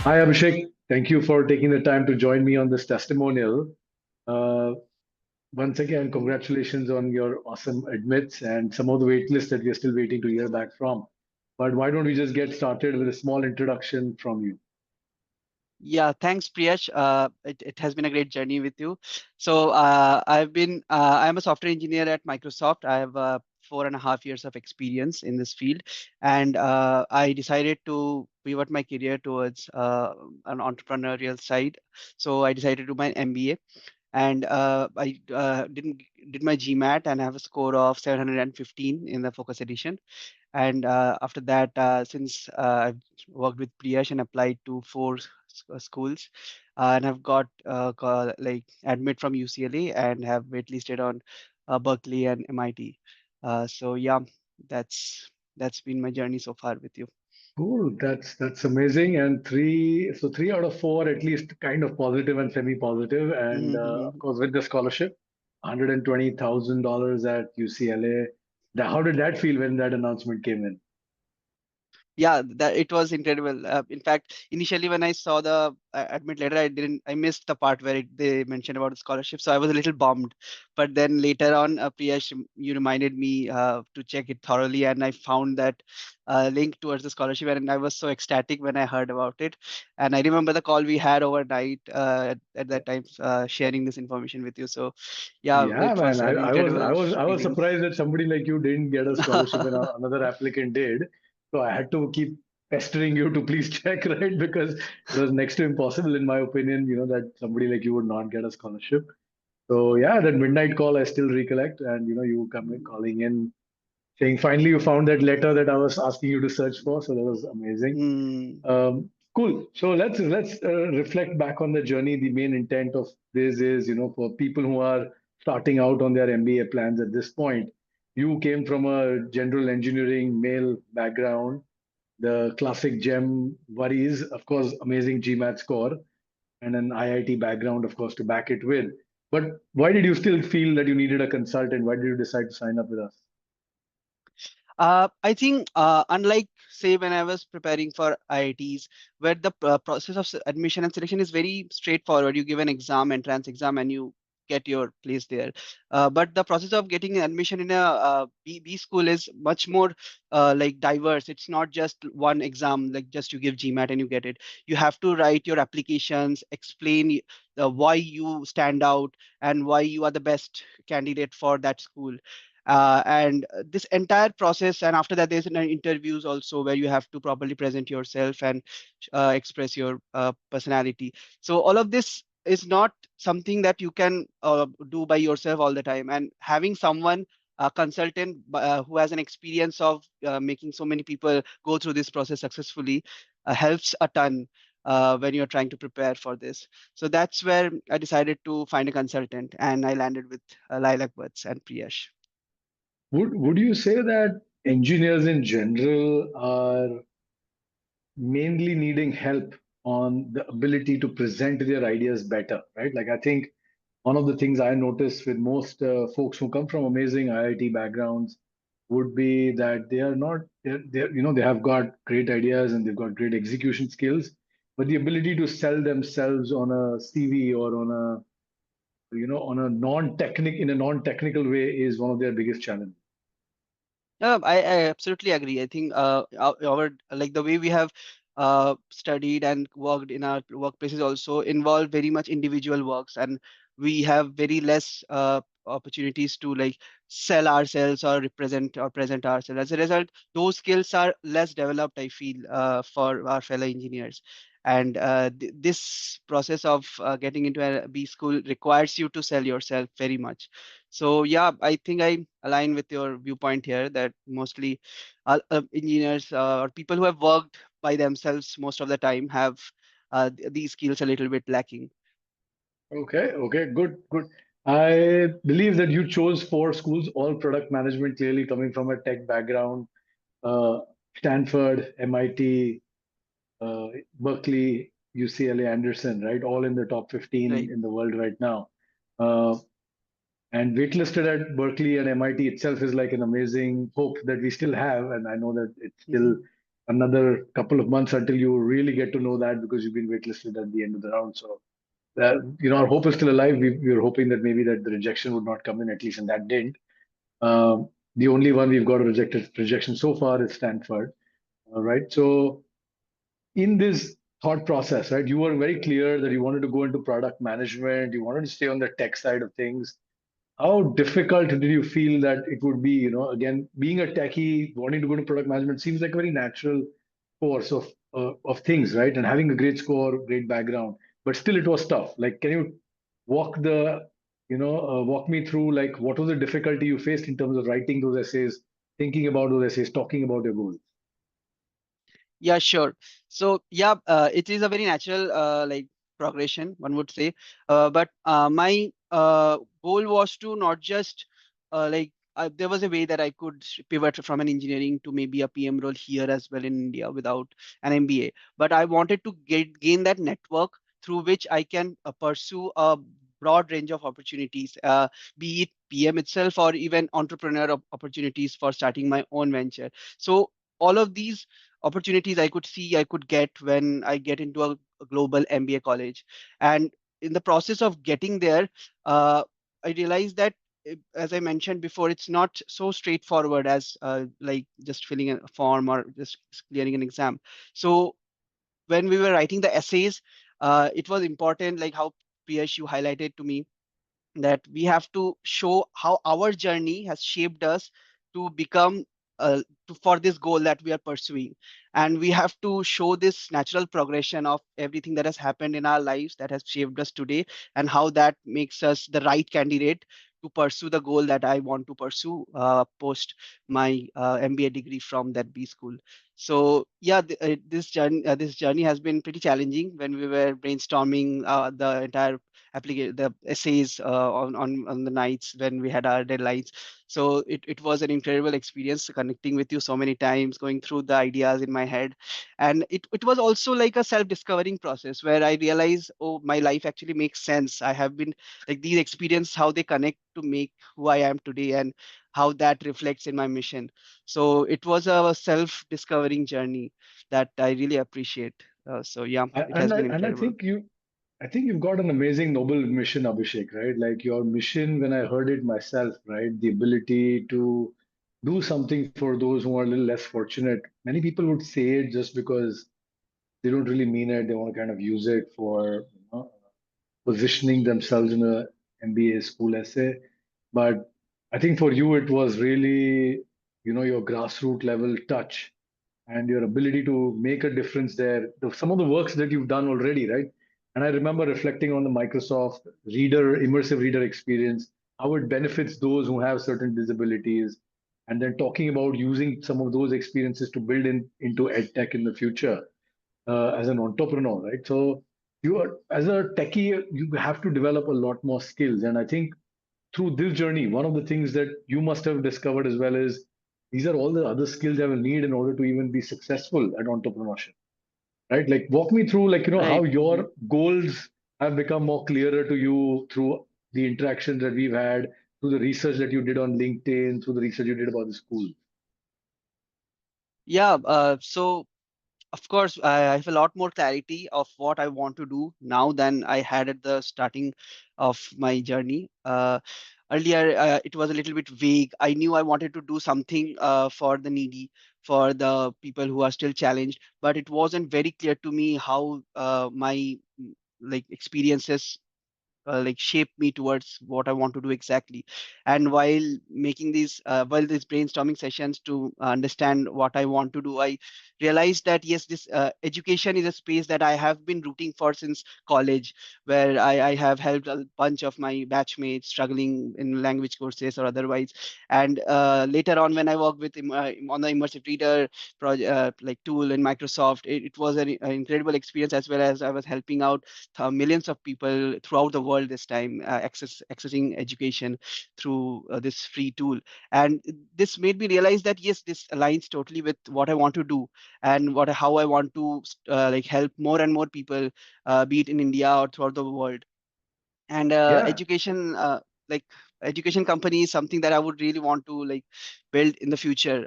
Hi, Abhishek. Thank you for taking the time to join me on this testimonial. Uh, Once again, congratulations on your awesome admits and some of the wait lists that we are still waiting to hear back from. But why don't we just get started with a small introduction from you? Yeah, thanks, Priyash. It has been a great journey with you. So I'm a software engineer at Microsoft. I have 4.5 years of experience in this field, and I decided to pivot my career towards an entrepreneurial side. So I decided to do my MBA, and I did my GMAT and I have a score of 715 in the focus edition. And after that, since I've worked with Priyash and applied to four schools, and have got like admit from UCLA and have waitlisted on Berkeley and MIT. So yeah, that's been my journey so far with you. Cool. That's amazing. And three out of four, at least kind of positive and semi-positive. And of course, with the scholarship, $120,000 at UCLA. How did that feel when that announcement came in? Yeah, that it was incredible. In fact, initially when I saw the admit letter, I missed the part where they mentioned about the scholarship, so I was a little bummed. But then later on, Priyash, you reminded me to check it thoroughly, and I found that link towards the scholarship, and I was so ecstatic when I heard about it. And I remember the call we had overnight at that time, sharing this information with you. So, yeah, Yeah, it was man. an incredible I was feeling. surprised that somebody like you didn't get a scholarship and another applicant did. So I had to keep pestering you to please check, right? Because it was next to impossible, in my opinion, that somebody like you would not get a scholarship. So yeah, that midnight call I still recollect, and you coming calling in saying finally you found that letter that I was asking you to search for. So that was amazing. Mm. Cool. So let's reflect back on the journey. The main intent of this is, for people who are starting out on their MBA plans at this point. You came from a general engineering male background, the classic GEM worries, of course, amazing GMAT score, and an IIT background, of course, to back it with. But why did you still feel that you needed a consultant? Why did you decide to sign up with us? I think, unlike say when I was preparing for IITs, where the process of admission and selection is very straightforward. You give an exam, entrance exam, and you get your place there. But the process of getting admission in a B school is much more like diverse. It's not just one exam, like just you give GMAT and you get it. You have to write your applications, explain why you stand out and why you are the best candidate for that school. And this entire process, and after that there's an interviews also where you have to properly present yourself and express your personality. So all of this is not something that you can do by yourself all the time, and having someone, a consultant who has an experience of making so many people go through this process successfully helps a ton when you're trying to prepare for this. So that's where I decided to find a consultant, and I landed with LilacBuds and Priyash. Would you say that engineers in general are mainly needing help on the ability to present their ideas better, right? Like, I think one of the things I notice with most folks who come from amazing IIT backgrounds would be that they are not, they have got great ideas and they've got great execution skills, but the ability to sell themselves on a CV or on a in a non-technical way is one of their biggest challenges. I absolutely agree. I think our like the way we have studied and worked in our workplaces also involve very much individual works, and we have very less opportunities to like sell ourselves or represent or present ourselves. As a result, those skills are less developed, I feel, for our fellow engineers. And this process of getting into a B school requires you to sell yourself very much. So yeah, I think I align with your viewpoint here that mostly engineers or people who have worked by themselves most of the time have these skills a little bit lacking. Okay, okay, good, good. I believe that you chose four schools, all product management, clearly coming from a tech background. Uh, Stanford, MIT, Berkeley, UCLA Anderson, right? All in the top 15 Right. in the world right now. Uh, and waitlisted at Berkeley and MIT itself is like an amazing hope that we still have. And I know that it's still Mhm. another couple of months until you really get to know that because you've been waitlisted at the end of the round. So our hope is still alive. We were hoping that maybe that the rejection would not come in at least, and that didn't. The only one we've got a rejected rejection so far is Stanford. All right. So in this thought process, right, you were very clear that you wanted to go into product management. You wanted to stay on the tech side of things. How difficult did you feel that it would be? Again, being a techie, wanting to go to product management seems like a very natural course of things, right? And having a great score, great background, but still it was tough. Like, can you walk me through like what was the difficulty you faced in terms of writing those essays, thinking about those essays, talking about your goals? Yeah, sure. So yeah, it is a very natural progression, one would say. But my goal was to not just there was a way that I could pivot from an engineering to maybe a PM role here as well in India without an MBA. But I wanted to gain that network through which I can pursue a broad range of opportunities, be it PM itself or even entrepreneur opportunities for starting my own venture. So all of these opportunities I could see I could get when I get into a global MBA college. And in the process of getting there, I realized that, as I mentioned before, it's not so straightforward as like just filling a form or just clearing an exam. So when we were writing the essays, it was important, like how Piyash you highlighted to me, that we have to show how our journey has shaped us to become for this goal that we are pursuing, and we have to show this natural progression of everything that has happened in our lives that has shaped us today, and how that makes us the right candidate to pursue the goal that I want to pursue post my MBA degree from that B school. So yeah, this journey has been pretty challenging when we were brainstorming the entire the essays on the nights when we had our deadlines. So it was an incredible experience connecting with you so many times, going through the ideas in my head. And it was also like a self-discovering process where I realized, oh, my life actually makes sense. I have been like these experiences, how they connect to make who I am today, and how that reflects in my mission. So it was a self-discovering journey that I really appreciate. So yeah, I, it and has I, been and I incredible. think you've got an amazing noble mission, Abhishek, right? Like your mission, when I heard it myself, right? The ability to do something for those who are a little less fortunate. Many people would say it just because they don't really mean it. They want to kind of use it for positioning themselves in a MBA school essay. But I think for you, it was really, your grassroots level touch and your ability to make a difference there. Some of the works that you've done already, right? And I remember reflecting on the Microsoft immersive reader experience, how it benefits those who have certain disabilities, and then talking about using some of those experiences to build into edtech in the future as an entrepreneur, right? So as a techie, you have to develop a lot more skills. And I think through this journey, one of the things that you must have discovered as well is these are all the other skills I will need in order to even be successful at entrepreneurship, right? Like walk me through like, how Right. your goals have become more clearer to you through the interactions that we've had, through the research that you did on LinkedIn, through the research you did about the school. Yeah, so of course, I have a lot more clarity of what I want to do now than I had at the starting of my journey. Earlier, it was a little bit vague. I knew I wanted to do something for the needy, for the people who are still challenged, but it wasn't very clear to me how my experiences like shape me towards what I want to do exactly. And while these brainstorming sessions to understand what I want to do, I realized that yes, this education is a space that I have been rooting for since college, where I have helped a bunch of my batchmates struggling in language courses or otherwise. And later on, when I worked with on the immersive reader project tool in Microsoft, it was an incredible experience, as well as I was helping out millions of people throughout the world this time accessing education through this free tool. And this made me realize that yes, this aligns totally with what I want to do, and what how I want to help more and more people, be it in India or throughout the world. And Yeah. education like education company is something that I would really want to like build in the future.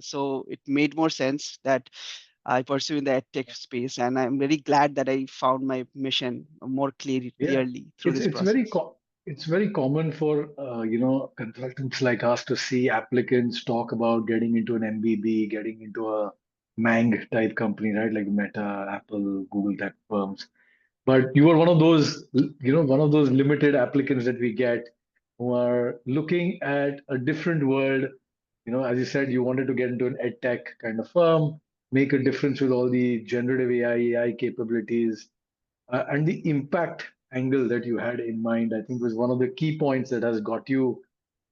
So it made more sense that I pursue in the edtech space, and I'm very glad that I found my mission more Yeah, clearly through it's this it's very process. it's very common for consultants like us to see applicants talk about getting into an MBB, getting into a Mang type company, right? Like Meta, Apple, Google type firms. But you are one of those, one of those limited applicants that we get who are looking at a different world. As you said, you wanted to get into an ed tech kind of firm, make a difference with all the generative AI capabilities, and the impact angle that you had in mind, I think, was one of the key points that has got you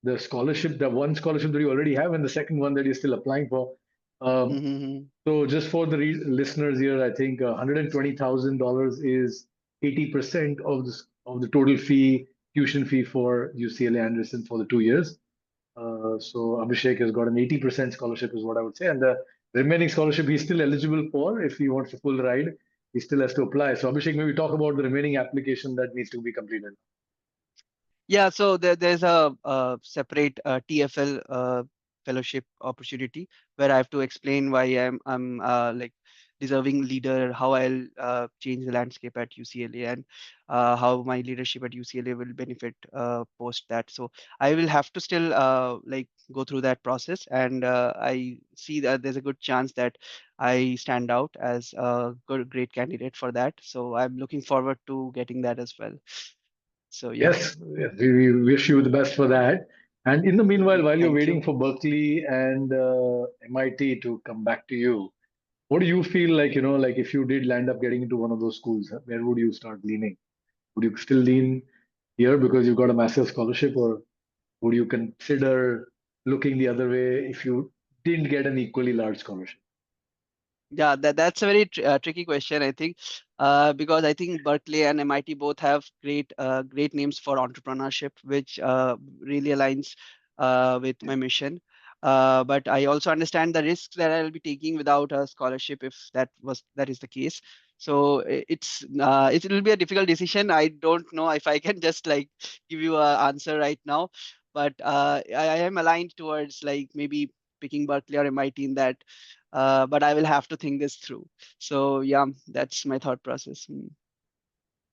the scholarship, the one scholarship that you already have, and the second one that you're still applying for. Um, Mm-hmm. so, just for the listeners here, I think $120,000 is 80% of the total fee, tuition fee for UCLA Anderson for the 2 years. So Abhishek has got an 80% scholarship, is what I would say. And the remaining scholarship he's still eligible for if he wants a full ride. He still has to apply. So Abhishek, maybe talk about the remaining application that needs to be completed. Yeah, so there's a separate TFL fellowship opportunity where I have to explain why I'm like deserving leader, how I'll change the landscape at UCLA, and how my leadership at UCLA will benefit post that. So I will have to still like go through that process, and I see that there's a good chance that I stand out as a great candidate for that. So I'm looking forward to getting that as well. So yeah. Yes, we wish you the best for that. And in the meanwhile, while you're Thank waiting you. for Berkeley and MIT to come back to you, what do you feel like, like if you did land up getting into one of those schools, where would you start leaning? Would you still lean here because you've got a massive scholarship, or would you consider looking the other way if you didn't get an equally large scholarship? Yeah, that's a very tricky question, I think, because I think Berkeley and MIT both have great names for entrepreneurship, which really aligns with my mission. But I also understand the risks that I'll be taking without a scholarship if that is the case. So it will be a difficult decision. I don't know if I can just like give you an answer right now, but I am aligned towards like maybe picking Berkeley or MIT in that, but I will have to think this through. So yeah, that's my thought process.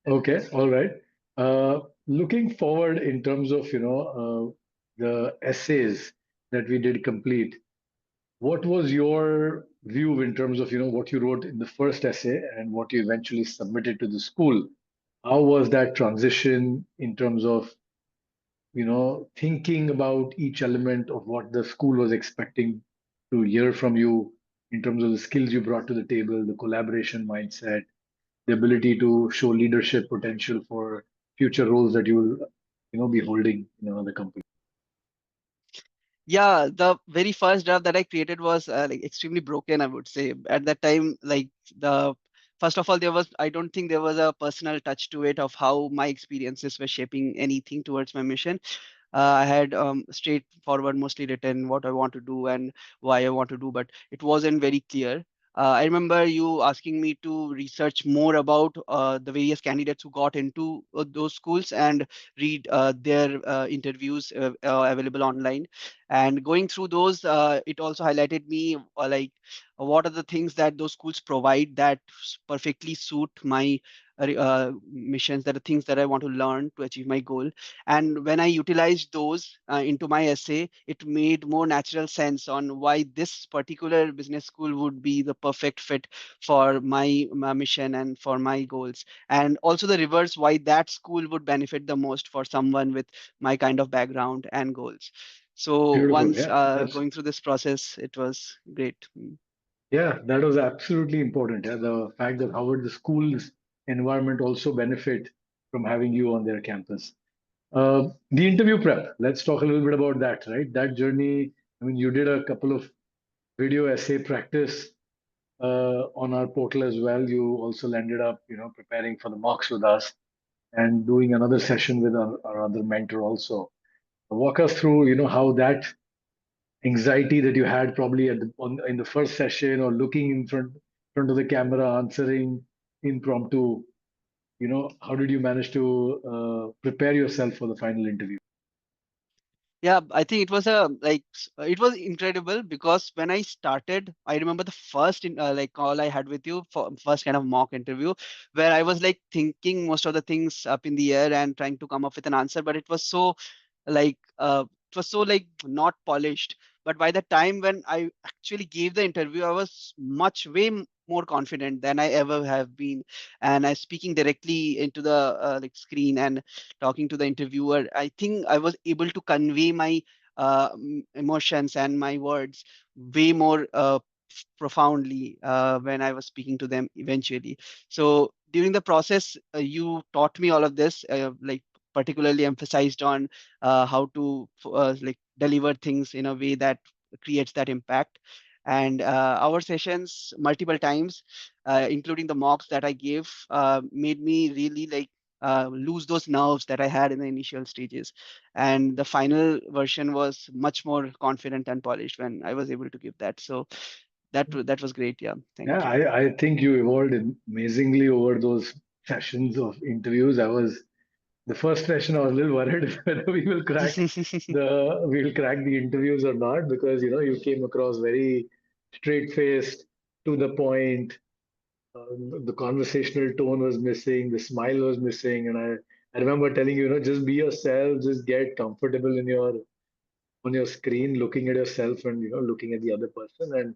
Okay, all right. Looking forward in terms of the essays that we did complete, what was your view in terms of what you wrote in the first essay and what you eventually submitted to the school? How was that transition in terms of thinking about each element of what the school was expecting to hear from you in terms of the skills you brought to the table, the collaboration mindset, the ability to show leadership potential for future roles that you will, be holding in another company. Yeah, the very first draft that I created was like extremely broken, I would say. At that time, like the first of all, I don't think there was a personal touch to it of how my experiences were shaping anything towards my mission. I had straightforward, mostly written what I want to do and why I want to do, but it wasn't very clear. I remember you asking me to research more about the various candidates who got into those schools and read their interviews available online. And going through those, it also highlighted me what are the things that those schools provide that perfectly suit my missions, that are things that I want to learn to achieve my goal. And when I utilized those into my essay, it made more natural sense on why this particular business school would be the perfect fit for my mission and for my goals. And also the reverse, why that school would benefit the most for someone with my kind of background and goals. So Beautiful. once Yeah, that's going through this process, it was great. yeah, that was absolutely important. Yeah, the fact that how would the school's environment also benefit from having you on their campus. The interview prep. Let's talk a little bit about that. Right, that journey. I mean, you did a couple of video essay practice on our portal as well. You also ended up, preparing for the mocks with us and doing another session with our other mentor also. Walk us through, how that anxiety that you had probably in the first session or looking in front of the camera, answering impromptu. How did you manage to prepare yourself for the final interview? Yeah, I think it was a it was incredible because when I started, I remember the first call I had with you for first kind of mock interview where I was like thinking most of the things up in the air and trying to come up with an answer, but it was so like it was so like not polished. But by the time when I actually gave the interview, I was much more confident than I ever have been, and I speaking directly into the screen and talking to the interviewer, I think I was able to convey my emotions and my words way more profoundly when I was speaking to them eventually. So during the process, you taught me all of this, particularly emphasized on how to deliver things in a way that creates that impact. And our sessions multiple times, including the mocks that I gave, made me really lose those nerves that I had in the initial stages. And the final version was much more confident and polished when I was able to give that. So that was great. Yeah, Yeah, thank you. I think you evolved amazingly over those sessions of interviews. I was the first session I was a little worried whether we'll crack the interviews or not, because you came across very straight faced, to the point. The conversational tone was missing, the smile was missing, and I remember telling you, just be yourself, just get comfortable in your on your screen, looking at yourself and looking at the other person. And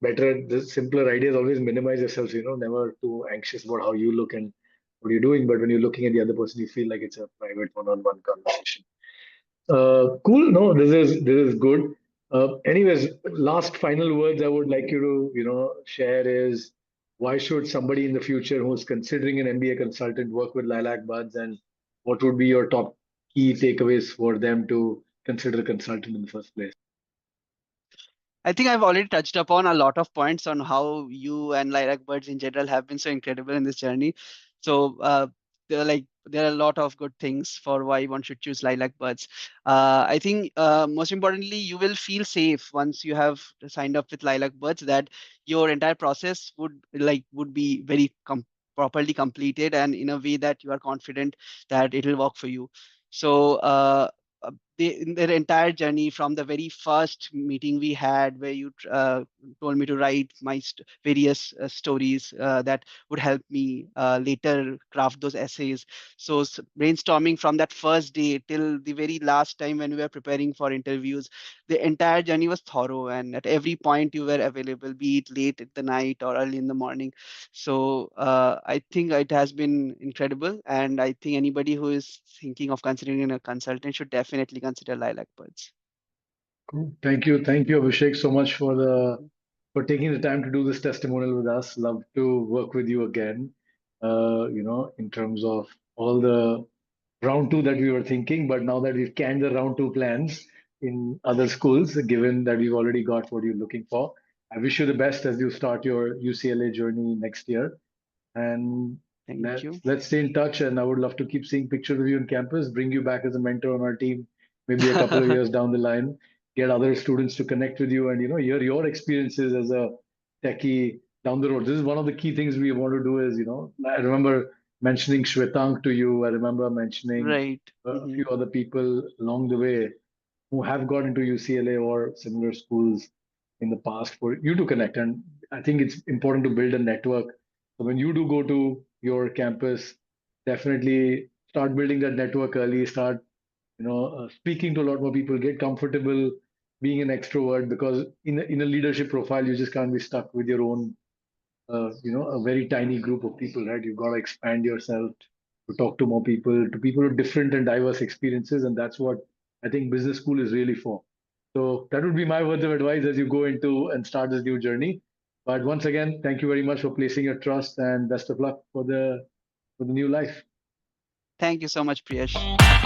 better, the simpler idea is always minimize yourself. Never too anxious about how you look and what you're doing. But when you're looking at the other person, you feel like it's a private one-on-one conversation. Cool. No, this is good. Anyways, last final words I would like you to share is, why should somebody in the future who's considering an MBA consultant work with Lilac Buds, and what would be your top key takeaways for them to consider a consultant in the first place? I think I've already touched upon a lot of points on how you and Lilac Birds in general have been so incredible in this journey. So there are a lot of good things for why one should choose Lilac Birds. I think most importantly, you will feel safe once you have signed up with Lilac Birds, that your entire process would be very properly completed and in a way that you are confident that it will work for you. So in their entire journey from the very first meeting we had where you told me to write my various stories that would help me later craft those essays. So brainstorming from that first day till the very last time when we were preparing for interviews, the entire journey was thorough, and at every point you were available, be it late at the night or early in the morning. So I think it has been incredible, and I think anybody who is thinking of considering a consultant should definitely consider Lilac Buds. Cool. Thank you, Abhishek, so much for taking the time to do this testimonial with us. Love to work with you again. In terms of all the round two that we were thinking, but now that we've canned the round two plans in other schools, given that we've already got what you're looking for, I wish you the best as you start your UCLA journey next year. And Thank let's you. let's stay in touch. And I would love to keep seeing pictures of you on campus, bring you back as a mentor on our team, maybe a couple of years down the line, get other students to connect with you, and hear your experiences as a techie down the road. This is one of the key things we want to do. Is I remember mentioning Shwetank to you. I remember mentioning Right. a few other people along the way who have got into UCLA or similar schools in the past, for you to connect. And I think it's important to build a network. So when you do go to your campus, definitely start building that network early. Start, speaking to a lot more people. Get comfortable being an extrovert, because in a leadership profile, you just can't be stuck with your own a very tiny group of people, right? You've got to expand yourself to talk to people with different and diverse experiences, and that's what I think business school is really for. So that would be my words of advice as you go into and start this new journey. But once again, thank you very much for placing your trust, and best of luck for the new life. Thank you so much, Priyash.